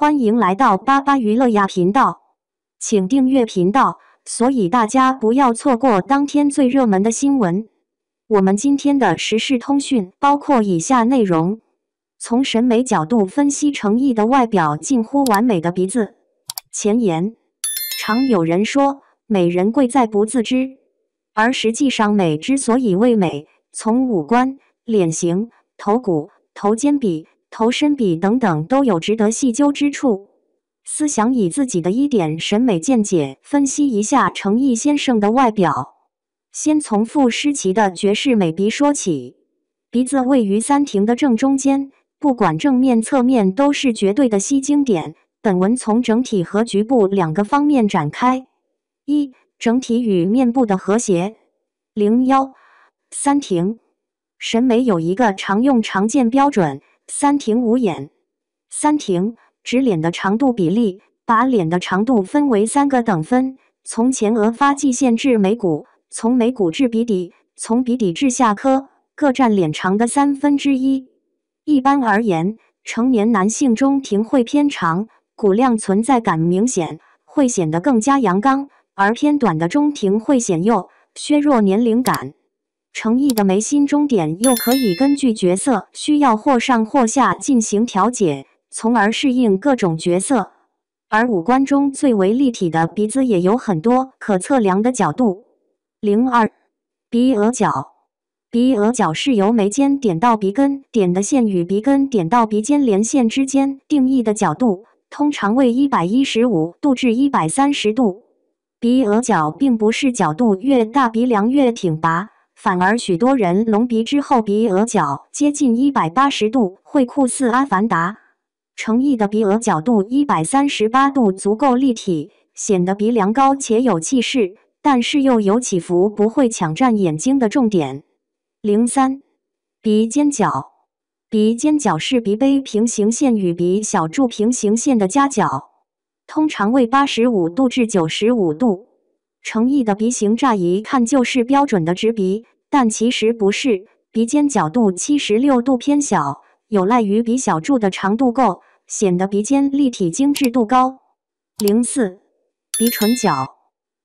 欢迎来到巴巴娱乐呀频道，请订阅频道，所以大家不要错过当天最热门的新闻。我们今天的时事通讯包括以下内容：从审美角度分析程毅的外表近乎完美的鼻子。前言：常有人说，美人贵在不自知，而实际上美之所以为美，从五官、脸型、头骨、头肩比、头身比等等都有值得细究之处。思想以自己的一点审美见解分析一下程毅先生的外表。先从傅诗琪的绝世美鼻说起。鼻子位于三庭的正中间，不管正面侧面都是绝对的吸睛点。本文从整体和局部两个方面展开。一、整体与面部的和谐。01三庭审美有一个常用常见标准：三庭五眼。三庭指脸的长度比例，把脸的长度分为3个等分，从前额发际线至眉骨，从眉骨至鼻底，从鼻底至下颌，各占脸长的1/3。一般而言，成年男性中庭会偏长，骨量存在感明显，会显得更加阳刚，而偏短的中庭会显幼，削弱年龄感。程毅的眉心中点又可以根据角色需要或上或下进行调节，从而适应各种角色。而五官中最为立体的鼻子也有很多可测量的角度。02鼻额角。鼻额角是由眉尖点到鼻根点的线与鼻根点到鼻尖连线之间定义的角度，通常为115度至130度。鼻额角并不是角度越大鼻梁越挺拔，反而许多人隆鼻之后鼻额角接近180度会酷似阿凡达。程毅的鼻额角度138度足够立体，显得鼻梁高且有气势，但是又有起伏，不会抢占眼睛的重点。03鼻尖角。鼻尖角是鼻杯平行线与鼻小柱平行线的夹角，通常为85度至95度。程毅的鼻型乍一看就是标准的直鼻，但其实不是，鼻尖角度76度偏小，有赖于鼻小柱的长度够，显得鼻尖立体精致度高。04鼻唇角。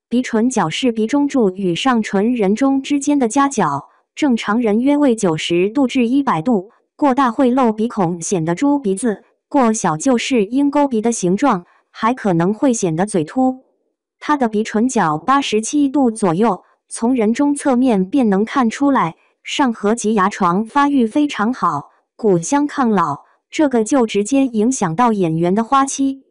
鼻唇角是鼻中柱与上唇人中之间的夹角，正常人约为90度至100度，过大会漏鼻孔，显得猪鼻子；过小就是鹰钩鼻的形状，还可能会显得嘴凸。他的鼻唇角87度左右，从人中侧面便能看出来，上颌及牙床发育非常好，骨相抗老，这个就直接影响到演员的花期。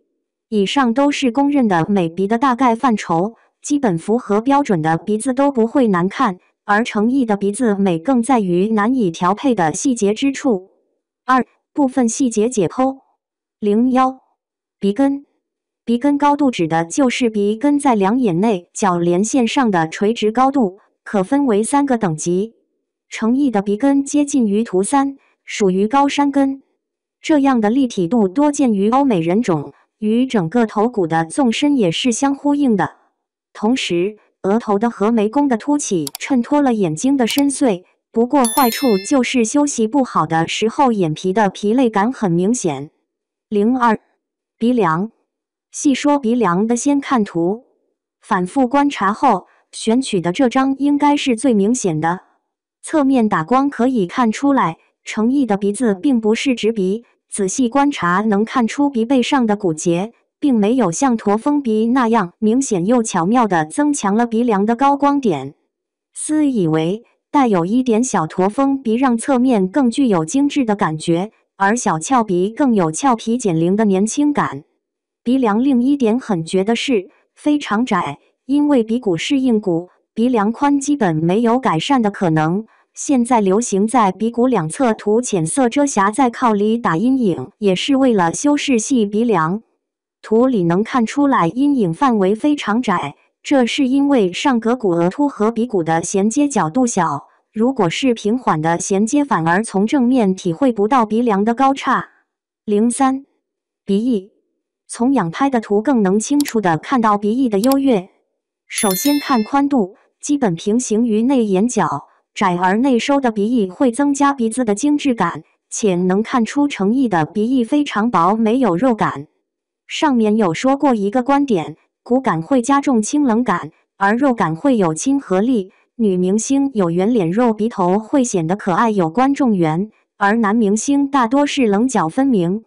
以上都是公认的美鼻的大概范畴，基本符合标准的鼻子都不会难看，而程毅的鼻子美更在于难以调配的细节之处。2部分细节解剖。01鼻根。鼻根高度指的就是鼻根在两眼内角连线上的垂直高度，可分为3个等级。程毅的鼻根接近于图3，属于高山根。这样的立体度多见于欧美人种，与整个头骨的纵深也是相呼应的。同时，额头的和眉弓的凸起衬托了眼睛的深邃，不过坏处就是休息不好的时候眼皮的疲累感很明显。02鼻梁。细说鼻梁的，先看图，反复观察后选取的这张应该是最明显的。侧面打光可以看出来，程毅的鼻子并不是直鼻，仔细观察能看出鼻背上的骨节，并没有像驼峰鼻那样明显又巧妙地增强了鼻梁的高光点。私以为带有一点小驼峰鼻让侧面更具有精致的感觉，而小翘鼻更有俏皮减龄的年轻感。鼻梁另一点很绝的是非常窄，因为鼻骨是硬骨，鼻梁宽基本没有改善的可能。现在流行在鼻骨两侧涂浅色遮瑕，在靠里打阴影，也是为了修饰细鼻梁。图里能看出来阴影范围非常窄，这是因为上颌骨额凸和鼻骨的衔接角度小，如果是平缓的衔接，反而从正面体会不到鼻梁的高差。03鼻翼。从仰拍的图更能清楚地看到鼻翼的优越。首先看宽度，基本平行于内眼角，窄而内收的鼻翼会增加鼻子的精致感，且能看出程毅的鼻翼非常薄，没有肉感。上面有说过一个观点，骨感会加重清冷感，而肉感会有亲和力。女明星有圆脸肉鼻头会显得可爱有观众缘，而男明星大多是棱角分明。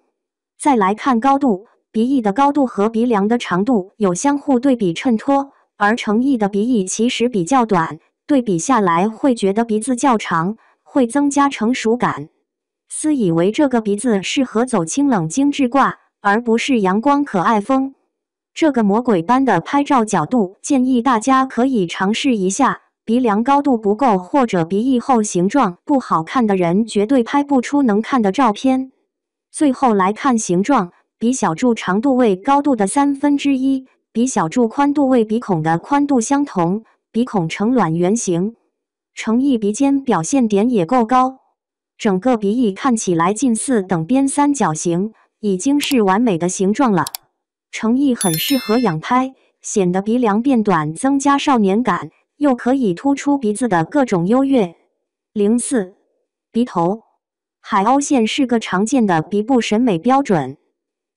再来看高度，鼻翼的高度和鼻梁的长度有相互对比衬托，而程毅的鼻翼其实比较短，对比下来会觉得鼻子较长，会增加成熟感。私以为这个鼻子适合走清冷精致挂，而不是阳光可爱风。这个魔鬼般的拍照角度，建议大家可以尝试一下。鼻梁高度不够或者鼻翼后形状不好看的人，绝对拍不出能看的照片。最后来看形状，鼻小柱长度为高度的1/3，鼻小柱宽度为鼻孔的宽度相同，鼻孔呈卵圆形。程毅鼻尖表现点也够高，整个鼻翼看起来近似等边三角形，已经是完美的形状了。程毅很适合仰拍，显得鼻梁变短，增加少年感，又可以突出鼻子的各种优越。04. 鼻头。海凹陷是个常见的鼻部审美标准，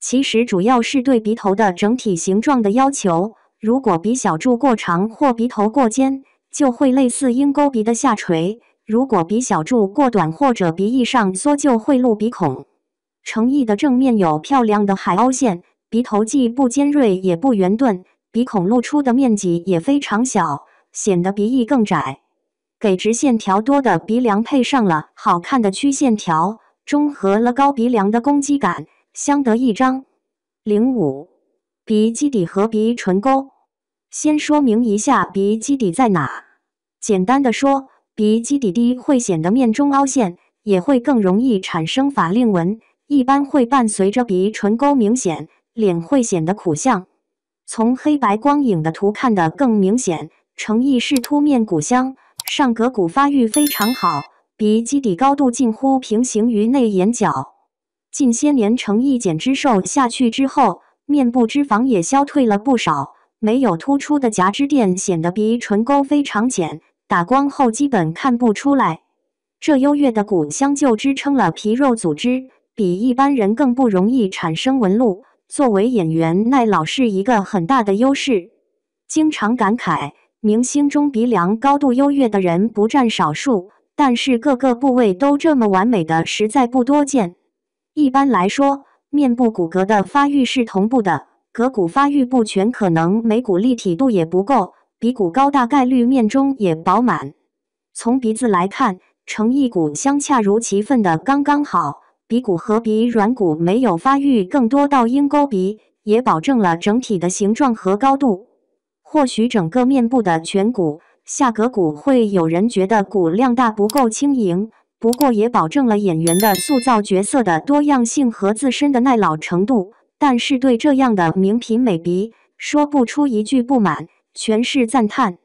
其实主要是对鼻头的整体形状的要求。如果鼻小柱过长或鼻头过尖，就会类似鹰钩鼻的下垂；如果鼻小柱过短或者鼻翼上缩，就会露鼻孔。程毅的正面有漂亮的海凹陷，鼻头既不尖锐也不圆钝，鼻孔露出的面积也非常小，显得鼻翼更窄。给直线条多的鼻梁配上了好看的曲线条，中和了高鼻梁的攻击感，相得益彰。05. 鼻基底和鼻唇沟。先说明一下鼻基底在哪。简单的说，鼻基底低会显得面中凹陷，也会更容易产生法令纹，一般会伴随着鼻唇沟明显，脸会显得苦相。从黑白光影的图看得更明显，程毅是凸面骨相，上颌骨发育非常好，鼻基底高度近乎平行于内眼角。近些年程毅减脂瘦下去之后，面部脂肪也消退了不少，没有突出的颊脂垫，显得鼻唇沟非常浅，打光后基本看不出来。这优越的骨相就支撑了皮肉组织，比一般人更不容易产生纹路。作为演员，耐老是一个很大的优势。经常感慨，明星中鼻梁高度优越的人不占少数，但是各个部位都这么完美的实在不多见。一般来说，面部骨骼的发育是同步的，颌骨发育不全，可能眉骨立体度也不够，鼻骨高大概率面中也饱满。从鼻子来看，程毅骨相恰如其分的刚刚好，鼻骨和鼻软骨没有发育更多到鹰钩鼻，也保证了整体的形状和高度。或许整个面部的颧骨、下颌骨会有人觉得骨量大不够轻盈，不过也保证了演员的塑造角色的多样性和自身的耐老程度。但是对这样的名品美鼻，说不出一句不满，全是赞叹。